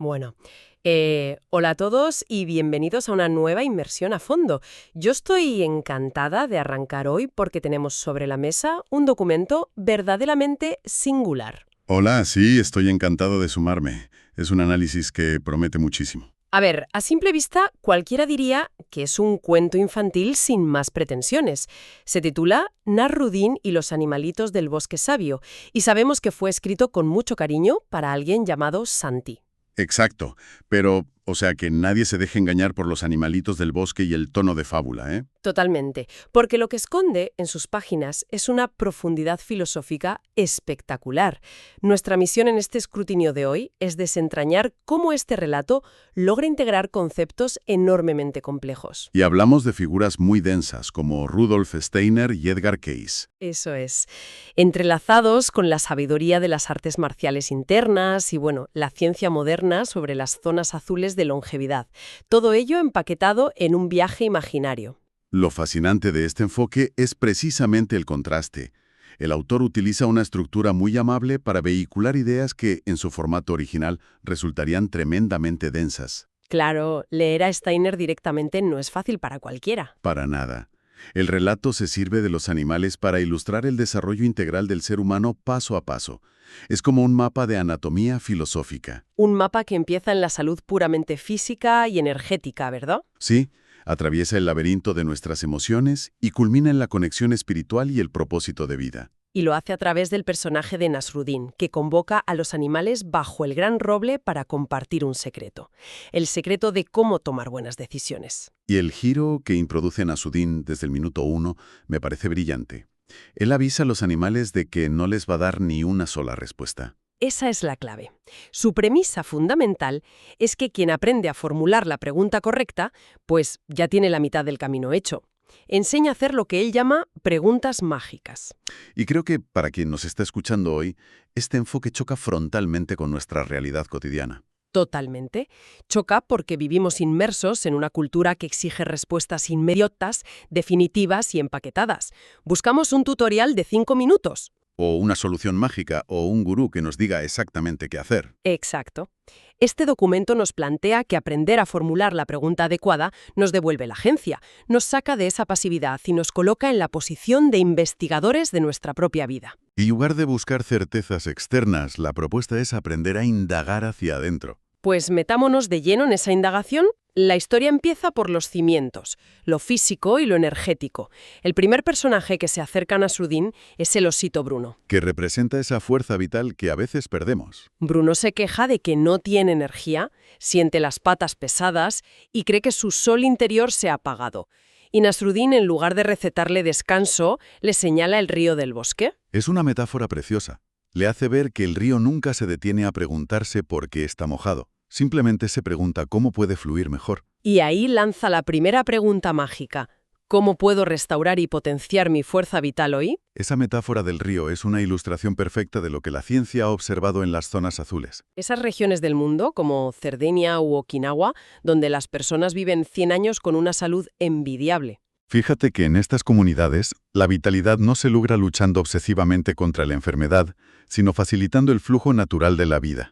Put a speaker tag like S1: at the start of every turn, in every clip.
S1: Bueno, hola a todos y bienvenidos a una nueva inmersión a fondo. Yo estoy encantada de arrancar hoy porque tenemos sobre la mesa un documento verdaderamente singular.
S2: Hola, sí, estoy encantado de sumarme. Es un análisis que promete muchísimo.
S1: A ver, a simple vista, cualquiera diría que es un cuento infantil sin más pretensiones. Se titula Nasrudin y los animalitos del bosque sabio, y sabemos que fue escrito con mucho cariño para alguien llamado Santi.
S2: Exacto, pero, o sea, que nadie se deje engañar por los animalitos del bosque y el tono de fábula, ¿eh?
S1: Totalmente, porque lo que esconde en sus páginas es una profundidad filosófica espectacular. Nuestra misión en este escrutinio de hoy es desentrañar cómo este relato logra integrar conceptos enormemente complejos.
S2: Y hablamos de figuras muy densas, como Rudolf Steiner y Edgar Cayce.
S1: Eso es, entrelazados con la sabiduría de las artes marciales internas y, bueno, la ciencia moderna sobre las zonas azules de longevidad. Todo ello empaquetado en un viaje imaginario.
S2: Lo fascinante de este enfoque es precisamente el contraste. El autor utiliza una estructura muy amable para vehicular ideas que, en su formato original, resultarían tremendamente densas.
S1: Claro, leer a Steiner directamente no es fácil para cualquiera.
S2: Para nada. El relato se sirve de los animales para ilustrar el desarrollo integral del ser humano paso a paso. Es como un mapa de anatomía filosófica.
S1: Un mapa que empieza en la salud puramente física y energética, ¿verdad?
S2: Sí, atraviesa el laberinto de nuestras emociones y culmina en la conexión espiritual y el propósito de vida.
S1: Y lo hace a través del personaje de Nasrudin, que convoca a los animales bajo el gran roble para compartir un secreto. El secreto de cómo tomar buenas decisiones.
S2: Y el giro que introduce Nasrudin desde el minuto 1 me parece brillante. Él avisa a los animales de que no les va a dar ni una sola respuesta.
S1: Esa es la clave. Su premisa fundamental es que quien aprende a formular la pregunta correcta, pues ya tiene la mitad del camino hecho. Enseña a hacer lo que él llama preguntas mágicas.
S2: Y creo que, para quien nos está escuchando hoy, este enfoque choca frontalmente con nuestra realidad cotidiana.
S1: Totalmente. Choca porque vivimos inmersos en una cultura que exige respuestas inmediatas, definitivas y empaquetadas. Buscamos un tutorial de 5 minutos.
S2: O una solución mágica o un gurú que nos diga exactamente qué hacer.
S1: Exacto. Este documento nos plantea que aprender a formular la pregunta adecuada nos devuelve la agencia, nos saca de esa pasividad y nos coloca en la posición de investigadores de nuestra propia vida.
S2: Y en lugar de buscar certezas externas, la propuesta es aprender a indagar hacia adentro.
S1: Pues metámonos de lleno en esa indagación. La historia empieza por los cimientos, lo físico y lo energético. El primer personaje que se acerca a Nasrudin es el osito Bruno.
S2: Que representa esa fuerza vital que a veces perdemos.
S1: Bruno se queja de que no tiene energía, siente las patas pesadas y cree que su sol interior se ha apagado. Y Nasrudin, en lugar de recetarle descanso, le señala el río del bosque.
S2: Es una metáfora preciosa. Le hace ver que el río nunca se detiene a preguntarse por qué está mojado. Simplemente se pregunta cómo puede fluir mejor.
S1: Y ahí lanza la primera pregunta mágica. ¿Cómo puedo restaurar y potenciar mi fuerza vital hoy?
S2: Esa metáfora del río es una ilustración perfecta de lo que la ciencia ha observado en las zonas azules.
S1: Esas regiones del mundo, como Cerdeña u Okinawa, donde las personas viven 100 años con una salud envidiable.
S2: Fíjate que en estas comunidades, la vitalidad no se logra luchando obsesivamente contra la enfermedad, sino facilitando el flujo natural de la vida.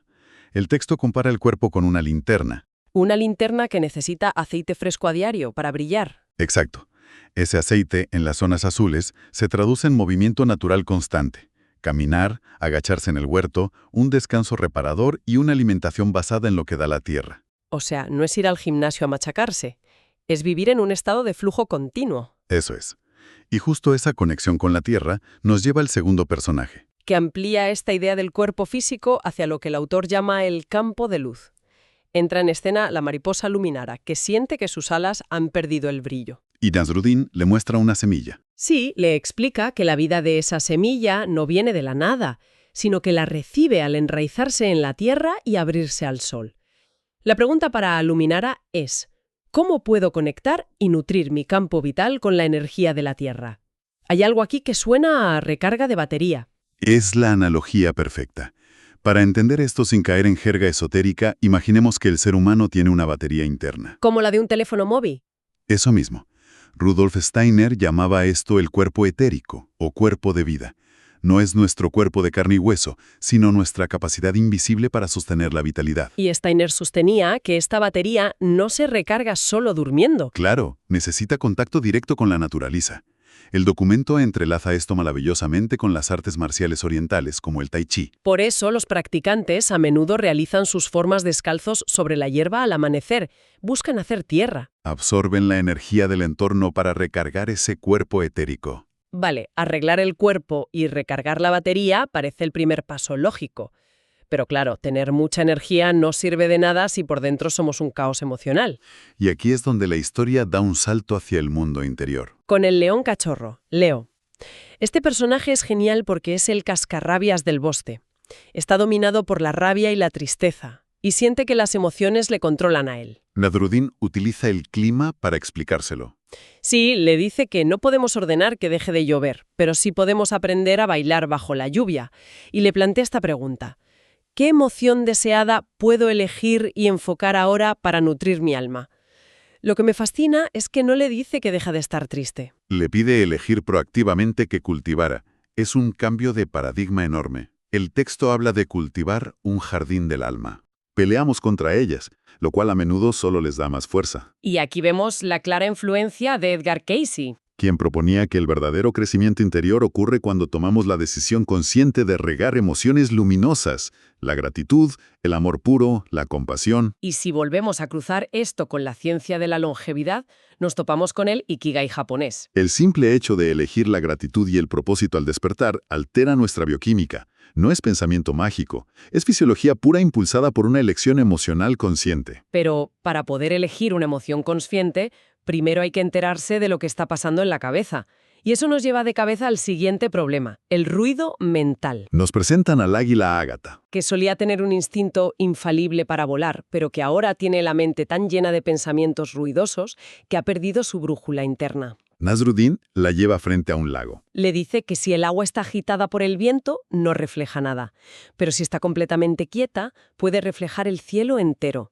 S2: El texto compara el cuerpo con una linterna.
S1: Una linterna que necesita aceite fresco a diario para brillar.
S2: Exacto. Ese aceite, en las zonas azules, se traduce en movimiento natural constante. Caminar, agacharse en el huerto, un descanso reparador y una alimentación basada en lo que da la tierra.
S1: O sea, no es ir al gimnasio a machacarse. Es vivir en un estado de flujo continuo.
S2: Eso es. Y justo esa conexión con la tierra nos lleva al segundo personaje.
S1: Que amplía esta idea del cuerpo físico hacia lo que el autor llama el campo de luz. Entra en escena la mariposa luminara, que siente que sus alas han perdido el brillo.
S2: Y Nasrudin le muestra una semilla.
S1: Sí, le explica que la vida de esa semilla no viene de la nada, sino que la recibe al enraizarse en la tierra y abrirse al sol. La pregunta para Luminara es: ¿cómo puedo conectar y nutrir mi campo vital con la energía de la tierra? Hay algo aquí que suena a recarga de batería.
S2: Es la analogía perfecta. Para entender esto sin caer en jerga esotérica, imaginemos que el ser humano tiene una batería interna.
S1: ¿Como la de un teléfono móvil?
S2: Eso mismo. Rudolf Steiner llamaba a esto el cuerpo etérico, o cuerpo de vida. No es nuestro cuerpo de carne y hueso, sino nuestra capacidad invisible para sostener la vitalidad.
S1: Y Steiner sostenía que esta batería no se recarga solo durmiendo.
S2: Claro, necesita contacto directo con la naturaleza. El documento entrelaza esto maravillosamente con las artes marciales orientales, como el tai chi.
S1: Por eso los practicantes a menudo realizan sus formas descalzos sobre la hierba al amanecer. Buscan hacer tierra.
S2: Absorben la energía del entorno para recargar ese cuerpo etérico.
S1: Vale, arreglar el cuerpo y recargar la batería parece el primer paso lógico. Pero claro, tener mucha energía no sirve de nada si por dentro somos un caos emocional.
S2: Y aquí es donde la historia da un salto hacia el mundo interior.
S1: Con el león cachorro, Leo. Este personaje es genial porque es el cascarrabias del bosque. Está dominado por la rabia y la tristeza, y siente que las emociones le controlan a él.
S2: Nasruddin utiliza el clima para explicárselo.
S1: Sí, le dice que no podemos ordenar que deje de llover, pero sí podemos aprender a bailar bajo la lluvia. Y le plantea esta pregunta. ¿Qué emoción deseada puedo elegir y enfocar ahora para nutrir mi alma? Lo que me fascina es que no le dice que deja de estar triste.
S2: Le pide elegir proactivamente que cultivara. Es un cambio de paradigma enorme. El texto habla de cultivar un jardín del alma. Peleamos contra ellas, lo cual a menudo solo les da más fuerza.
S1: Y aquí vemos la clara influencia de Edgar Cayce,
S2: Quien proponía que el verdadero crecimiento interior ocurre cuando tomamos la decisión consciente de regar emociones luminosas, la gratitud, el amor puro, la compasión.
S1: Y si volvemos a cruzar esto con la ciencia de la longevidad, nos topamos con el Ikigai japonés.
S2: El simple hecho de elegir la gratitud y el propósito al despertar altera nuestra bioquímica. No es pensamiento mágico, es fisiología pura impulsada por una elección emocional consciente.
S1: Pero para poder elegir una emoción consciente, primero hay que enterarse de lo que está pasando en la cabeza. Y eso nos lleva de cabeza al siguiente problema, el ruido mental,
S2: Nos presentan al águila ágata.
S1: que solía tener un instinto infalible para volar, pero que ahora tiene la mente tan llena de pensamientos ruidosos que ha perdido su brújula interna.
S2: Nasruddin la lleva frente a un lago.
S1: Le dice que si el agua está agitada por el viento, no refleja nada, pero si está completamente quieta, puede reflejar el cielo entero.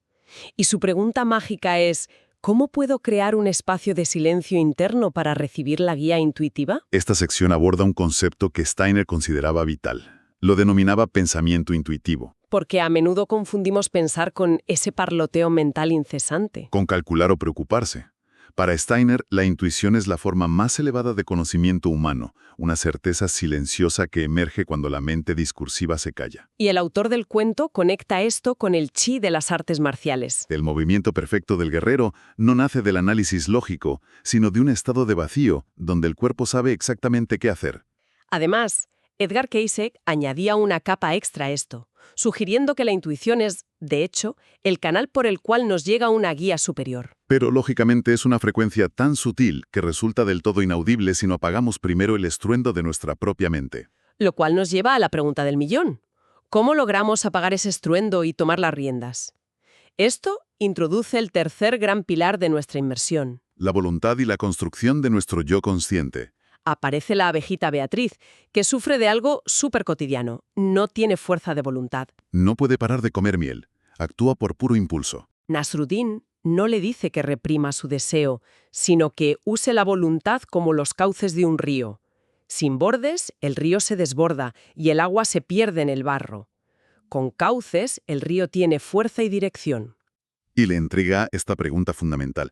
S1: Y su pregunta mágica es, ¿cómo puedo crear un espacio de silencio interno para recibir la guía intuitiva?
S2: Esta sección aborda un concepto que Steiner consideraba vital. Lo denominaba pensamiento intuitivo.
S1: Porque a menudo confundimos pensar con ese parloteo mental incesante.
S2: Con calcular o preocuparse. Para Steiner, la intuición es la forma más elevada de conocimiento humano, una certeza silenciosa que emerge cuando la mente discursiva se calla.
S1: Y el autor del cuento conecta esto con el chi de las artes marciales.
S2: El movimiento perfecto del guerrero no nace del análisis lógico, sino de un estado de vacío, donde el cuerpo sabe exactamente qué hacer.
S1: Además, Edgar Cayce añadía una capa extra a esto, sugiriendo que la intuición es, de hecho, el canal por el cual nos llega una guía superior.
S2: Pero lógicamente es una frecuencia tan sutil que resulta del todo inaudible si no apagamos primero el estruendo de nuestra propia mente.
S1: Lo cual nos lleva a la pregunta del millón. ¿Cómo logramos apagar ese estruendo y tomar las riendas? Esto introduce el tercer gran pilar de nuestra inmersión.
S2: La voluntad y la construcción de nuestro yo consciente.
S1: Aparece la abejita Beatriz, que sufre de algo súper cotidiano. No tiene fuerza de voluntad.
S2: No puede parar de comer miel. Actúa por puro impulso.
S1: Nasruddin no le dice que reprima su deseo, sino que use la voluntad como los cauces de un río. Sin bordes, el río se desborda y el agua se pierde en el barro. Con cauces, el río tiene fuerza y dirección.
S2: Y le entrega esta pregunta fundamental.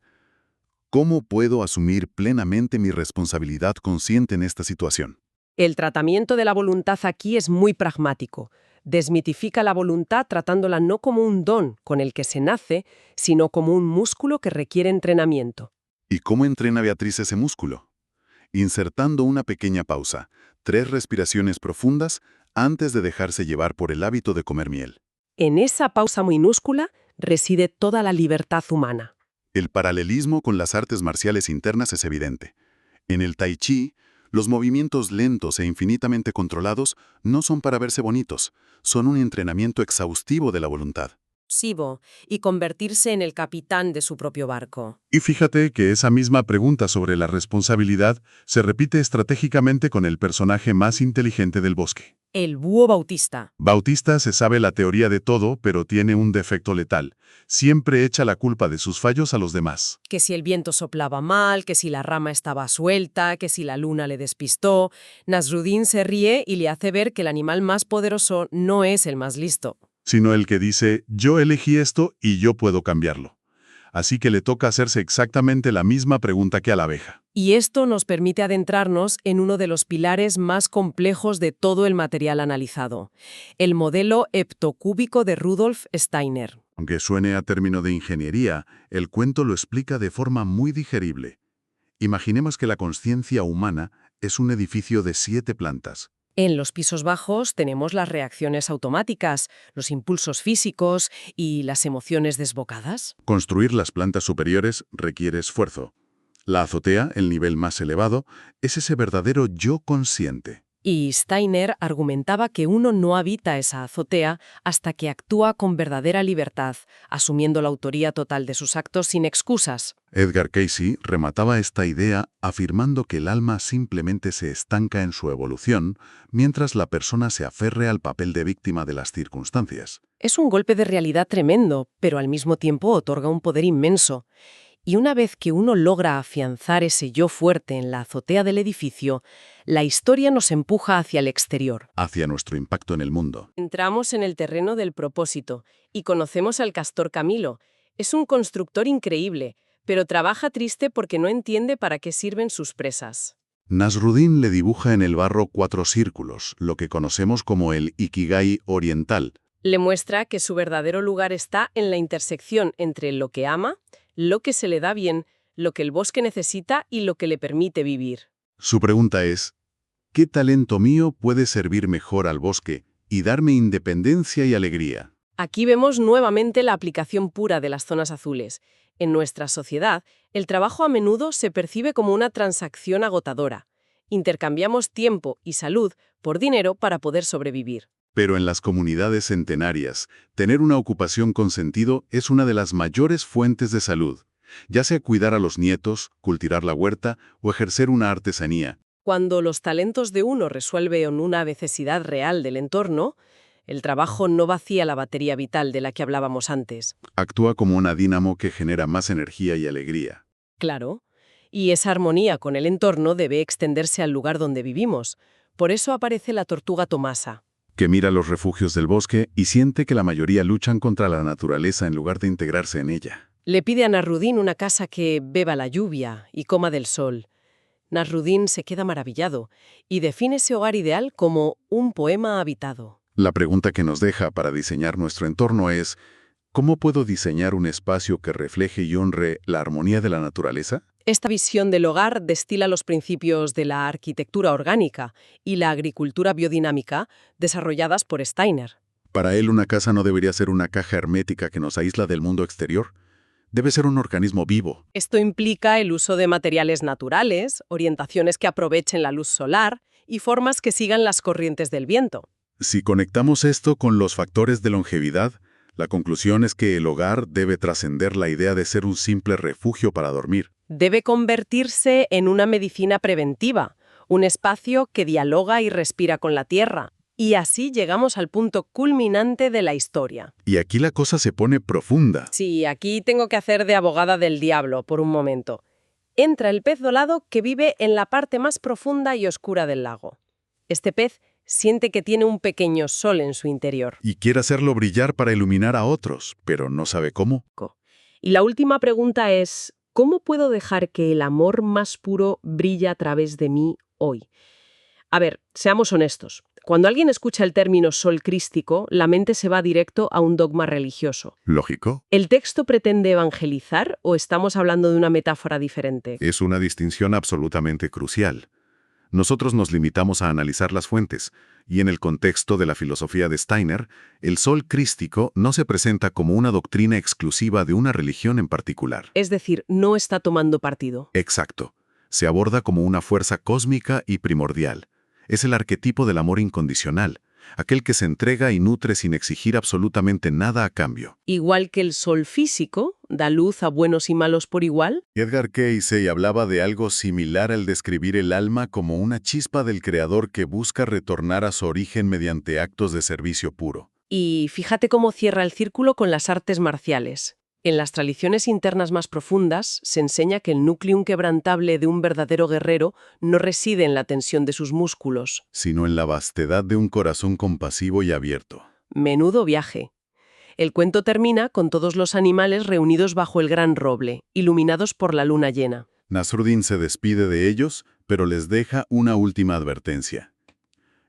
S2: ¿Cómo puedo asumir plenamente mi responsabilidad consciente en esta situación?
S1: El tratamiento de la voluntad aquí es muy pragmático. Desmitifica la voluntad tratándola no como un don con el que se nace, sino como un músculo que requiere entrenamiento.
S2: ¿Y cómo entrena Beatriz ese músculo? Insertando una pequeña pausa, 3 respiraciones profundas antes de dejarse llevar por el hábito de comer miel.
S1: En esa pausa minúscula reside toda la libertad humana.
S2: El paralelismo con las artes marciales internas es evidente. En el tai chi, los movimientos lentos e infinitamente controlados no son para verse bonitos, son un entrenamiento exhaustivo de la voluntad.
S1: Sivo, y convertirse en el capitán de su propio barco.
S2: Y fíjate que esa misma pregunta sobre la responsabilidad se repite estratégicamente con el personaje más inteligente del bosque.
S1: El búho Bautista.
S2: Bautista se sabe la teoría de todo, pero tiene un defecto letal. Siempre echa la culpa de sus fallos a los demás.
S1: Que si el viento soplaba mal, que si la rama estaba suelta, que si la luna le despistó. Nasruddin se ríe y le hace ver que el animal más poderoso no es el más listo.
S2: Sino el que dice, yo elegí esto y yo puedo cambiarlo. Así que le toca hacerse exactamente la misma pregunta que a la abeja.
S1: Y esto nos permite adentrarnos en uno de los pilares más complejos de todo el material analizado, el modelo heptocúbico de Rudolf Steiner.
S2: Aunque suene a término de ingeniería, el cuento lo explica de forma muy digerible. Imaginemos que la consciencia humana es un edificio de 7 plantas.
S1: En los pisos bajos tenemos las reacciones automáticas, los impulsos físicos y las emociones desbocadas.
S2: Construir las plantas superiores requiere esfuerzo. La azotea, el nivel más elevado, es ese verdadero yo consciente.
S1: Y Steiner argumentaba que uno no habita esa azotea hasta que actúa con verdadera libertad, asumiendo la autoría total de sus actos sin excusas.
S2: Edgar Cayce remataba esta idea afirmando que el alma simplemente se estanca en su evolución mientras la persona se aferre al papel de víctima de las circunstancias.
S1: Es un golpe de realidad tremendo, pero al mismo tiempo otorga un poder inmenso. Y una vez que uno logra afianzar ese yo fuerte en la azotea del edificio, la historia nos empuja hacia el exterior.
S2: Hacia nuestro impacto en el mundo.
S1: Entramos en el terreno del propósito y conocemos al castor Camilo. Es un constructor increíble, pero trabaja triste porque no entiende para qué sirven sus presas.
S2: Nasruddin le dibuja en el barro 4 círculos, lo que conocemos como el Ikigai oriental.
S1: Le muestra que su verdadero lugar está en la intersección entre lo que ama, lo que se le da bien, lo que el bosque necesita y lo que le permite vivir.
S2: Su pregunta es, ¿qué talento mío puede servir mejor al bosque y darme independencia y alegría?
S1: Aquí vemos nuevamente la aplicación pura de las zonas azules. En nuestra sociedad, el trabajo a menudo se percibe como una transacción agotadora. Intercambiamos tiempo y salud por dinero para poder sobrevivir.
S2: Pero en las comunidades centenarias, tener una ocupación con sentido es una de las mayores fuentes de salud, ya sea cuidar a los nietos, cultivar la huerta o ejercer una artesanía.
S1: Cuando los talentos de uno resuelven una necesidad real del entorno, el trabajo no vacía la batería vital de la que hablábamos antes.
S2: Actúa como una dínamo que genera más energía y alegría.
S1: Claro, y esa armonía con el entorno debe extenderse al lugar donde vivimos. Por eso aparece la tortuga Tomasa,
S2: Que mira los refugios del bosque y siente que la mayoría luchan contra la naturaleza en lugar de integrarse en ella.
S1: Le pide a Nasruddin una casa que beba la lluvia y coma del sol. Nasruddin se queda maravillado y define ese hogar ideal como un poema habitado.
S2: La pregunta que nos deja para diseñar nuestro entorno es, ¿cómo puedo diseñar un espacio que refleje y honre la armonía de la naturaleza?
S1: Esta visión del hogar destila los principios de la arquitectura orgánica y la agricultura biodinámica desarrolladas por Steiner.
S2: Para él, una casa no debería ser una caja hermética que nos aísla del mundo exterior. Debe ser un organismo vivo.
S1: Esto implica el uso de materiales naturales, orientaciones que aprovechen la luz solar y formas que sigan las corrientes del viento.
S2: Si conectamos esto con los factores de longevidad, la conclusión es que el hogar debe trascender la idea de ser un simple refugio para dormir.
S1: Debe convertirse en una medicina preventiva, un espacio que dialoga y respira con la tierra. Y así llegamos al punto culminante de la historia.
S2: Y aquí la cosa se pone profunda.
S1: Sí, aquí tengo que hacer de abogada del diablo por un momento. Entra el pez dolado que vive en la parte más profunda y oscura del lago. Este pez siente que tiene un pequeño sol en su interior.
S2: Y quiere hacerlo brillar para iluminar a otros, pero no sabe cómo.
S1: Y la última pregunta es, ¿cómo puedo dejar que el amor más puro brille a través de mí hoy? A ver, seamos honestos. Cuando alguien escucha el término sol crístico, la mente se va directo a un dogma religioso.
S2: ¿Lógico?
S1: ¿El texto pretende evangelizar o estamos hablando de una metáfora diferente?
S2: Es una distinción absolutamente crucial. Nosotros nos limitamos a analizar las fuentes, y en el contexto de la filosofía de Steiner, el sol crístico no se presenta como una doctrina exclusiva de una religión en particular.
S1: Es decir, no está tomando partido.
S2: Exacto. Se aborda como una fuerza cósmica y primordial. Es el arquetipo del amor incondicional, aquel que se entrega y nutre sin exigir absolutamente nada a cambio.
S1: Igual que el sol físico da luz a buenos y malos por igual.
S2: Edgar Cayce hablaba de algo similar al describir el alma como una chispa del Creador que busca retornar a su origen mediante actos de servicio puro.
S1: Y fíjate cómo cierra el círculo con las artes marciales. En las tradiciones internas más profundas se enseña que el núcleo inquebrantable de un verdadero guerrero no reside en la tensión de sus músculos.
S2: Sino en la vastedad de un corazón compasivo y abierto.
S1: Menudo viaje. El cuento termina con todos los animales reunidos bajo el gran roble, iluminados por la luna llena.
S2: Nasruddin se despide de ellos, pero les deja una última advertencia.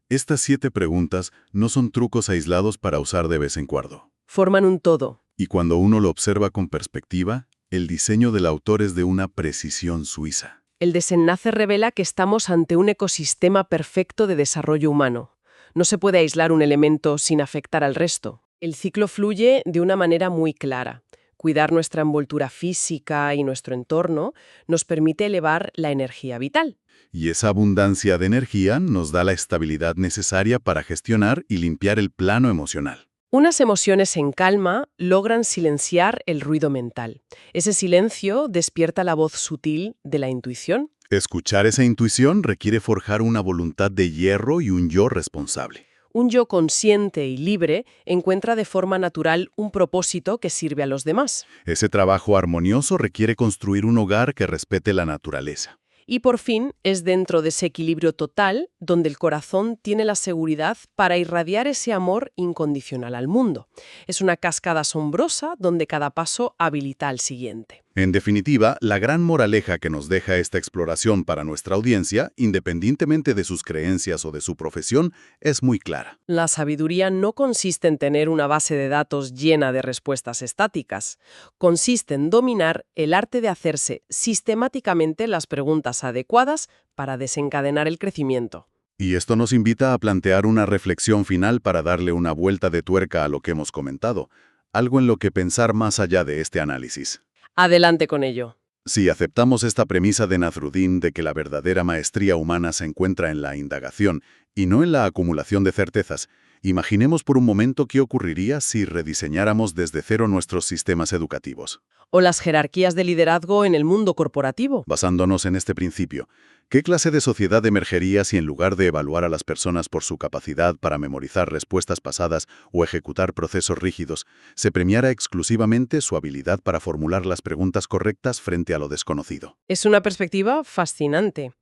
S2: Estas 7 preguntas no son trucos aislados para usar de vez en cuando.
S1: Forman un todo.
S2: Y cuando uno lo observa con perspectiva, el diseño del autor es de una precisión suiza.
S1: El desenlace revela que estamos ante un ecosistema perfecto de desarrollo humano. No se puede aislar un elemento sin afectar al resto. El ciclo fluye de una manera muy clara. Cuidar nuestra envoltura física y nuestro entorno nos permite elevar la energía vital.
S2: Y esa abundancia de energía nos da la estabilidad necesaria para gestionar y limpiar el plano emocional.
S1: Unas emociones en calma logran silenciar el ruido mental. Ese silencio despierta la voz sutil de la intuición.
S2: Escuchar esa intuición requiere forjar una voluntad de hierro y un yo responsable.
S1: Un yo consciente y libre encuentra de forma natural un propósito que sirve a los demás.
S2: Ese trabajo armonioso requiere construir un hogar que respete la naturaleza.
S1: Y por fin es dentro de ese equilibrio total donde el corazón tiene la seguridad para irradiar ese amor incondicional al mundo. Es una cascada asombrosa donde cada paso habilita al siguiente.
S2: En definitiva, la gran moraleja que nos deja esta exploración para nuestra audiencia, independientemente de sus creencias o de su profesión, es muy clara.
S1: La sabiduría no consiste en tener una base de datos llena de respuestas estáticas. Consiste en dominar el arte de hacerse sistemáticamente las preguntas adecuadas para desencadenar el crecimiento.
S2: Y esto nos invita a plantear una reflexión final para darle una vuelta de tuerca a lo que hemos comentado, algo en lo que pensar más allá de este análisis.
S1: Adelante con ello.
S2: Si aceptamos esta premisa de Nasruddin de que la verdadera maestría humana se encuentra en la indagación y no en la acumulación de certezas, imaginemos por un momento qué ocurriría si rediseñáramos desde cero nuestros sistemas educativos.
S1: O las jerarquías de liderazgo en el mundo corporativo.
S2: Basándonos en este principio, ¿qué clase de sociedad emergería si en lugar de evaluar a las personas por su capacidad para memorizar respuestas pasadas o ejecutar procesos rígidos, se premiara exclusivamente su habilidad para formular las preguntas correctas frente a lo desconocido?
S1: Es una perspectiva fascinante.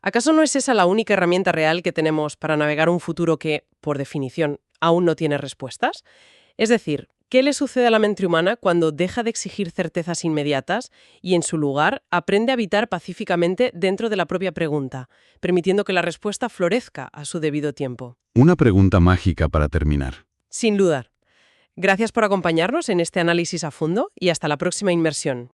S1: ¿Acaso no es esa la única herramienta real que tenemos para navegar un futuro que, por definición, aún no tiene respuestas? Es decir, ¿qué le sucede a la mente humana cuando deja de exigir certezas inmediatas y, en su lugar, aprende a habitar pacíficamente dentro de la propia pregunta, permitiendo que la respuesta florezca a su debido tiempo?
S2: Una pregunta mágica para terminar.
S1: Sin dudar. Gracias por acompañarnos en este análisis a fondo y hasta la próxima inmersión.